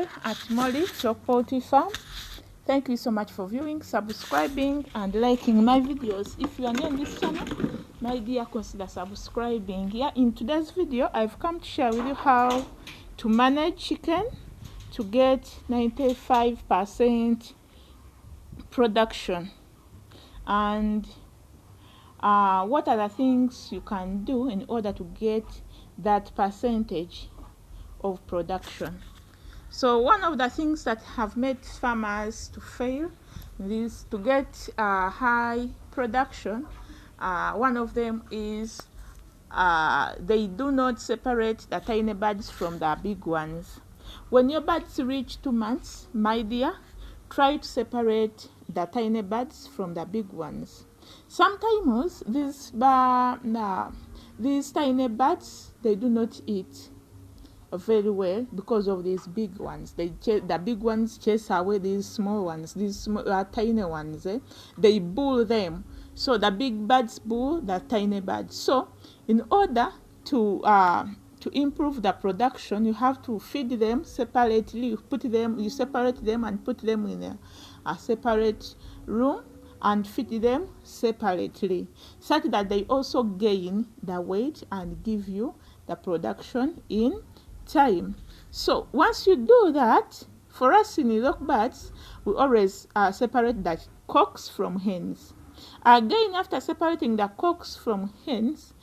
here at Molly Chalk Poultry Farm. Thank you so much for viewing, subscribing and liking my videos. If you are new on this channel, my dear, consider subscribing. Here in today's video, I've come to share with you how to manage chicken to get 95% production, and what are the things you can do in order to get that percentage of production. So one of the things that have made farmers to fail is to get high production. One of them is they do not separate the tiny birds from the big ones. When your birds reach 2 months, my dear, try to separate the tiny birds from the big ones. Sometimes these tiny birds, they do not eat very well because of these big ones. The big ones chase away these small ones, these tiny ones. They bull them. So the big birds bull the tiny birds. So in order to improve the production, you have to feed them separately. You separate them and put them in a separate room and feed them separately, such that they also gain the weight and give you the production in time. So once you do that, for us in lock birds, we always separate the cocks from hens. Again, after separating the cocks from hens,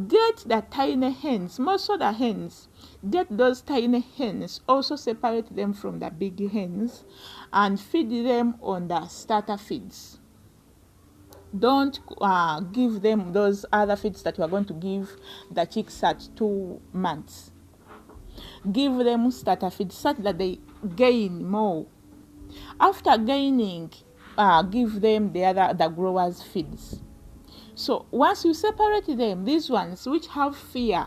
get the tiny hens, most of the hens, get those tiny hens, also separate them from the big hens and feed them on the starter feeds. Don't give them those other feeds that you are going to give the chicks at 2 months. Give them starter feeds such that they gain more. After gaining, give them the growers' feeds. So once you separate them, these ones which have fear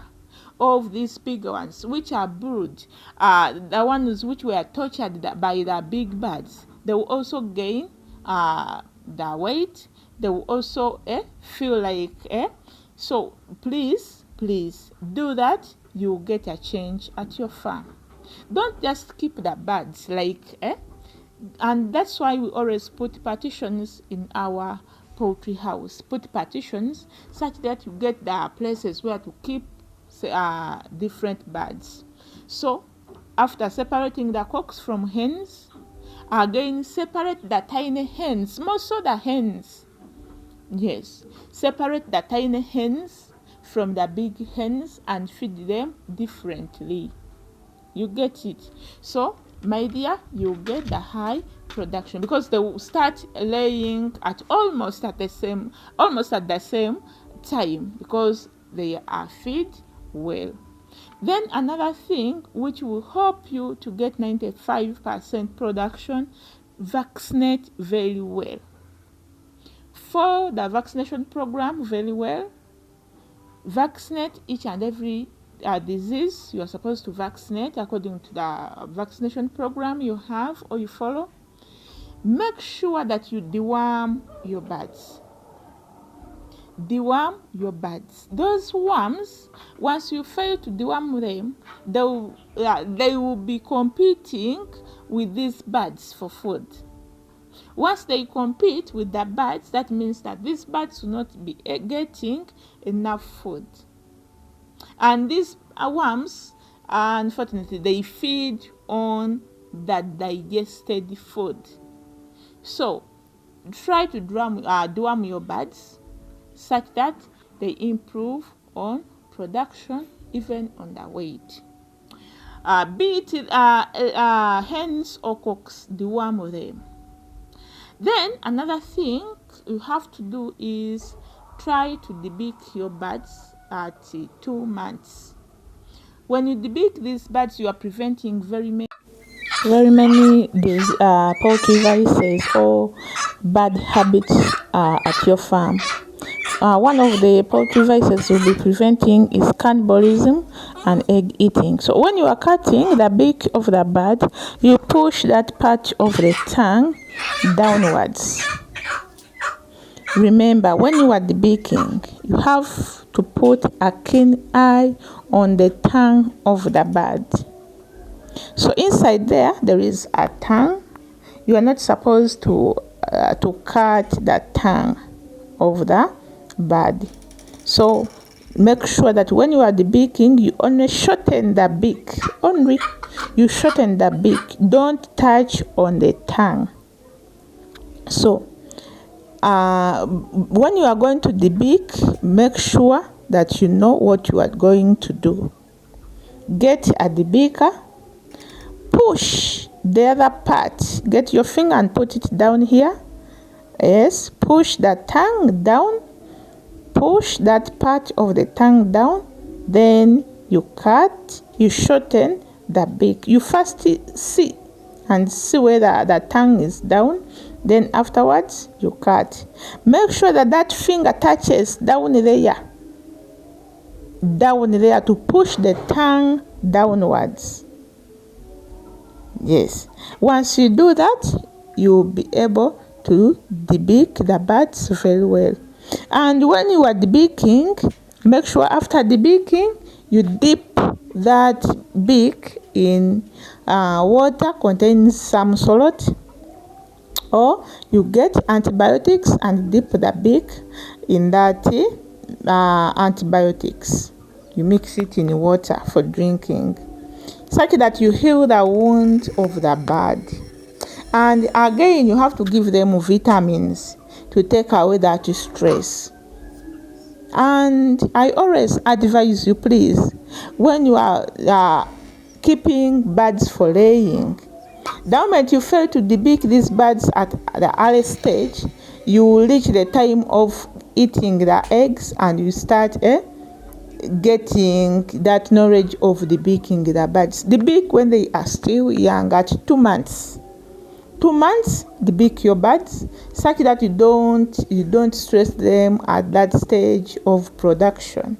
of these big ones, which are brood, the ones which were tortured by the big birds, they will also gain the weight. They will also feel like so please do that. You get a change at your farm. Don't just keep the birds and that's why we always put partitions in our poultry house. Put partitions such that you get the places where to keep different birds. So after separating the cocks from hens, again separate the tiny hens, most of the hens. Yes, separate the tiny hens from the big hens and feed them differently. You get it? So my dear, you get the high production because they will start laying at almost at the same time because they are fed well. Then another thing which will help you to get 95% production, vaccinate very well. For the vaccination program very well. Vaccinate each and every disease you are supposed to vaccinate according to the vaccination program you have or you follow. Make sure that you deworm your birds. Deworm your birds. Those worms, once you fail to deworm them, they will be competing with these birds for food. Once they compete with the birds, that means that these birds will not be getting enough food. And these worms, unfortunately, they feed on the digested food. So try to deworm your birds such that they improve on production, even on the weight. Be it hens or cocks, deworm them. Then another thing you have to do is try to debeak your birds at 2 months. When you debeak these birds, you are preventing very many poultry viruses or bad habits at your farm. One of the poultry viruses you'll be preventing is cannibalism and egg eating. So when you are cutting the beak of the bird, you push that part of the tongue downwards. Remember, when you are debeaking, you have to put a keen eye on the tongue of the bird. So inside there is a tongue. You are not supposed to cut the tongue of the bird. So make sure that when you are debeaking, you only shorten the beak. Only you shorten the beak. Don't touch on the tongue. So when you are going to debeak, make sure that you know what you are going to do. Get a debeaker, push the other part, get your finger and put it down here. Yes, push the tongue down, push that part of the tongue down, then you cut, you shorten the beak. You first see whether the tongue is down, then afterwards you cut. Make sure that finger touches down there to push the tongue downwards. Yes, once you do that, you'll be able to debeak the birds very well. And when you are debeaking, make sure after debeaking, you dip that beak in water containing some salt, or you get antibiotics and dip the beak in that antibiotics. You mix it in water for drinking, such that you heal the wound of the bird. And again, you have to give them vitamins to take away that stress. And I always advise you, please, when you are keeping birds for laying, the moment you fail to debeak these birds at the early stage, you will reach the time of eating the eggs, and you start getting that knowledge of debeaking the birds. Debeak when they are still young, at 2 months. 2 months, debeak your birds, such that you don't stress them at that stage of production.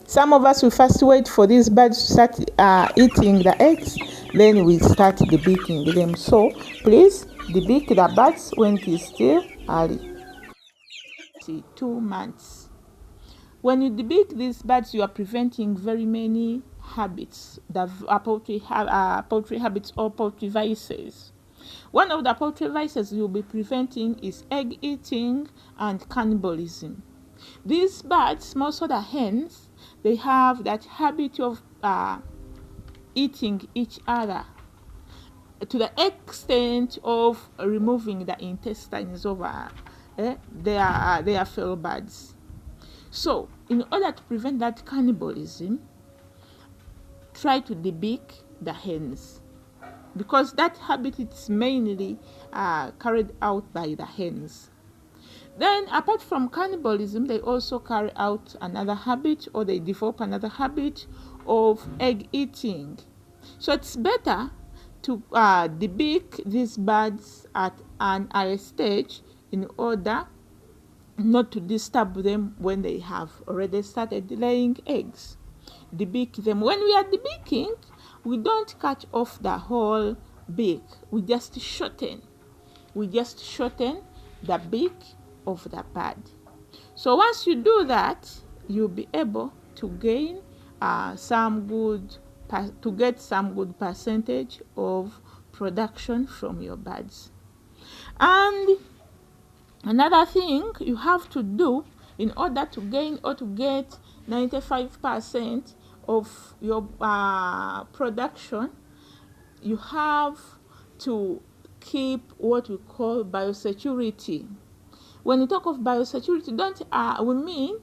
Some of us will first wait for these birds to start eating the eggs, then we start debeaking them. So please debeak the birds when it is still early. 2 months. When you debeak these birds, you are preventing very many habits, the poultry habits or poultry vices. One of the poultry vices you'll be preventing is egg eating and cannibalism. These birds, most of the hens, they have that habit of eating each other to the extent of removing the intestines of their fellow birds. So, in order to prevent that cannibalism, try to debeak the hens, because that habit is mainly carried out by the hens. Then, apart from cannibalism, they also carry out another habit, or they develop another habit of egg eating. So it's better to debeak these birds at an early stage in order not to disturb them when they have already started laying eggs. Debeak them. When we are debeaking, we don't cut off the whole beak. We just shorten the beak of the bird. So once you do that, you'll be able to gain some good percentage of production from your birds. And another thing you have to do in order to gain or to get 95% of your production, you have to keep what we call biosecurity. When you talk of biosecurity, we mean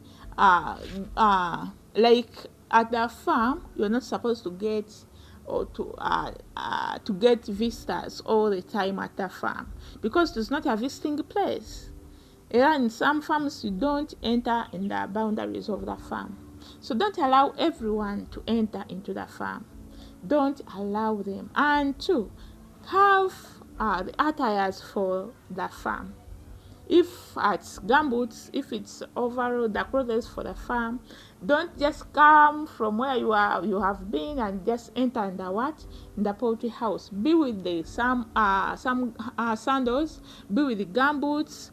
like at the farm, you're not supposed to get or to get visitors all the time at the farm, because it's not a visiting place. And in some farms, you don't enter in the boundaries of the farm. So don't allow everyone to enter into the farm. Don't allow them. And 2, have the attires for the farm. If it's gumboots, if it's overall the clothes for the farm, don't just come from where you have been and just enter in the poultry house. Be with some sandals, be with the gumboots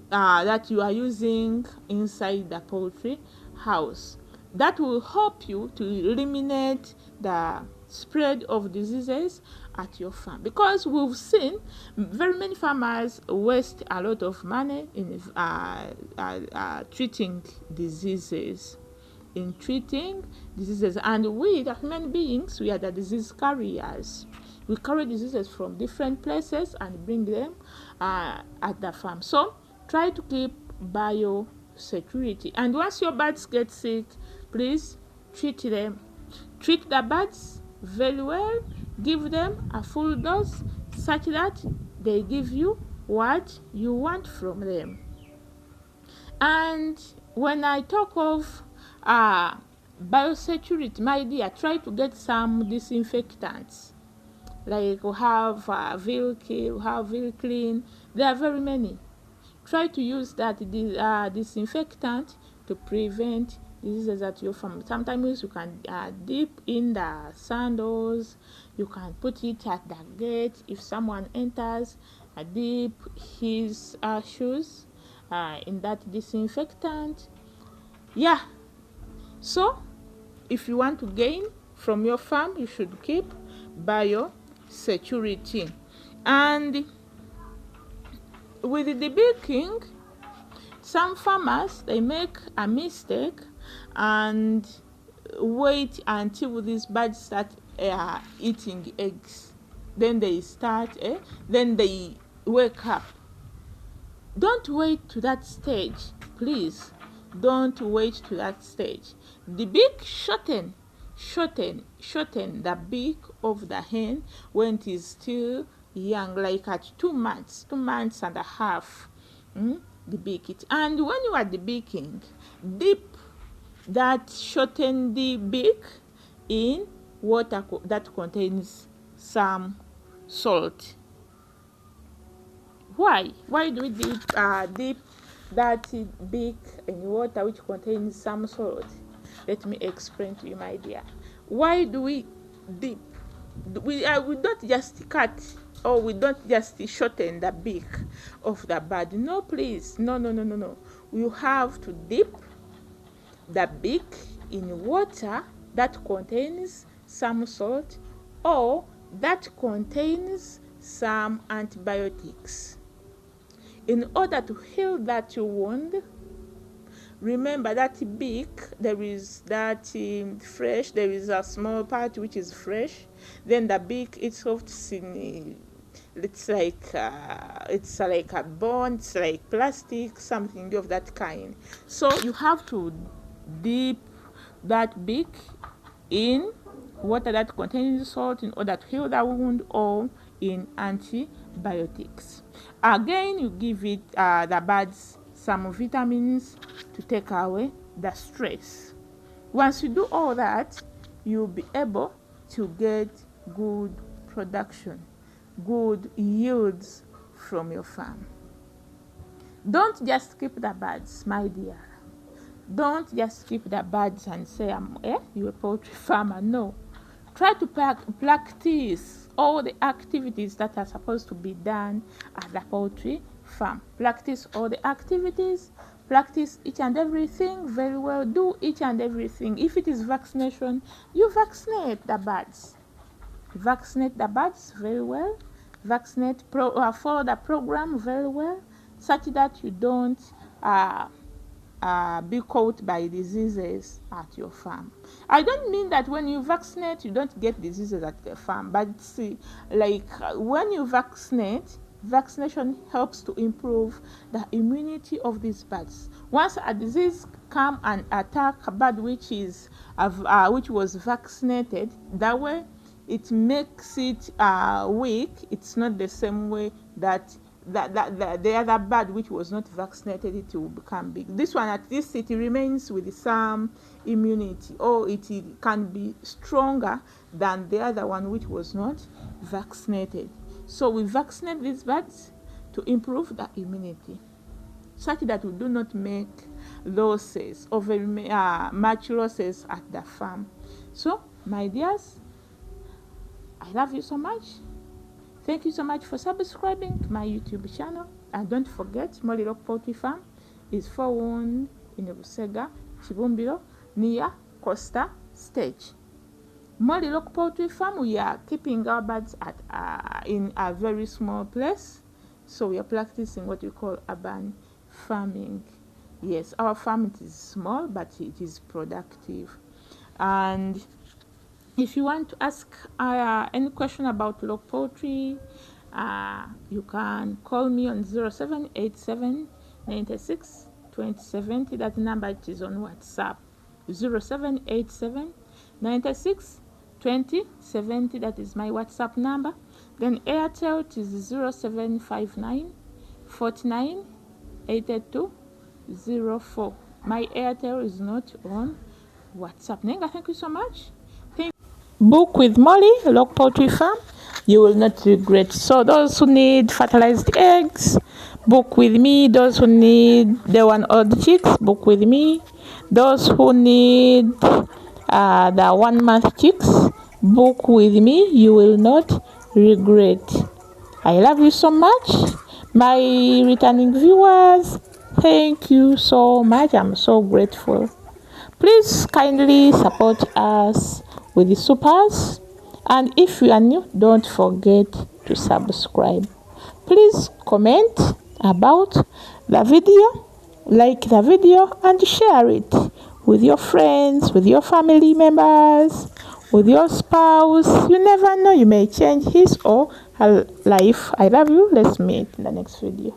that you are using inside the poultry house. That will help you to eliminate the spread of diseases at your farm, because we've seen very many farmers waste a lot of money in treating diseases. And we, the human beings, we are the disease carriers. We carry diseases from different places and bring them at the farm. So try to keep biosecurity. And once your birds get sick, please treat them. Treat the birds very well. Give them a full dose such that they give you what you want from them. And when I talk of biosecurity, my dear, try to get some disinfectants. Like we have Vilki, we have Vilclean. There are very many. Try to use that disinfectant to prevent diseases at your farm. Sometimes you can dip in the sandals. You can put it at the gate. If someone enters, dip his shoes in that disinfectant. Yeah. So, if you want to gain from your farm, you should keep biosecurity. And with the debeaking, some farmers, they make a mistake and wait until these birds start eating eggs. Then they wake up. Don't wait to that stage, please. Don't wait to that stage. The beak shorten the beak of the hen when it is still young, like at 2 months and a half. Debeak it. And when you are debeaking, dip that shortened beak in water that contains some salt. Why do we dip that beak in water which contains some salt? Let me explain to you, my dear. Why do we dip? We don't just cut, or we don't just shorten the beak of the bird. No, please. No. You have to dip the beak in water that contains some salt or that contains some antibiotics. In order to heal that wound, remember that beak, there is that fresh, there is a small part which is fresh. Then the beak itself, it's like a bone, it's like plastic, something of that kind. So you have to dip that beak in water that contains salt in order to heal the wound, or in antibiotics. Again, you give it the birds some vitamins to take away the stress. Once you do all that, you'll be able to get good production, good yields from your farm. Don't just keep the birds, my dear. Don't just keep the birds and say, you're a poultry farmer. No. Try to practice all the activities that are supposed to be done at the poultry farm. Practice all the activities. Practice each and everything very well. Do each and everything. If it is vaccination, you vaccinate the birds. Vaccinate the birds very well. Follow the program very well, such that you don't be caught by diseases at your farm. I don't mean that when you vaccinate, you don't get diseases at the farm. But see, like when you vaccinate, vaccination helps to improve the immunity of these birds. Once a disease come and attack a bird which was vaccinated, that way it makes it weak. It's not the same way that the other bird which was not vaccinated, it will become big. This one, at least, it remains with some immunity, or it can be stronger than the other one which was not vaccinated. So we vaccinate these birds to improve the immunity, such that we do not make losses, or very much losses at the farm. So, my dears, I love you so much. Thank you so much for subscribing to my YouTube channel. And don't forget, Molly Rock Poultry Farm is found in Busega, Chibumbiro, near Costa Stage. Molly Lock Poultry Farm, we are keeping our birds at in a very small place. So we are practicing what we call urban farming. Yes, our farm is small, but it is productive. And if you want to ask any question about Lock Poultry, you can call me on 0787 96 2070. That number it is on WhatsApp. 0787 96 2070. That is my WhatsApp number. Then Airtel it is 0759 49 82 04. My Airtel is not on WhatsApp. Nenga, thank you so much. Book with Molly Lock Poultry Farm. You will not regret. So those who need fertilized eggs, book with me. Those who need the 1-odd chicks, book with me. Those who need the 1-month chicks, book with me. You will not regret. I love you so much, my returning viewers. Thank you so much. I'm so grateful. Please kindly support us with the supers, and if you are new, don't forget to subscribe. Please comment about the video, like the video, and share it with your friends, with your family members, with your spouse. You never know, you may change his or her life. I love you. Let's meet in the next video.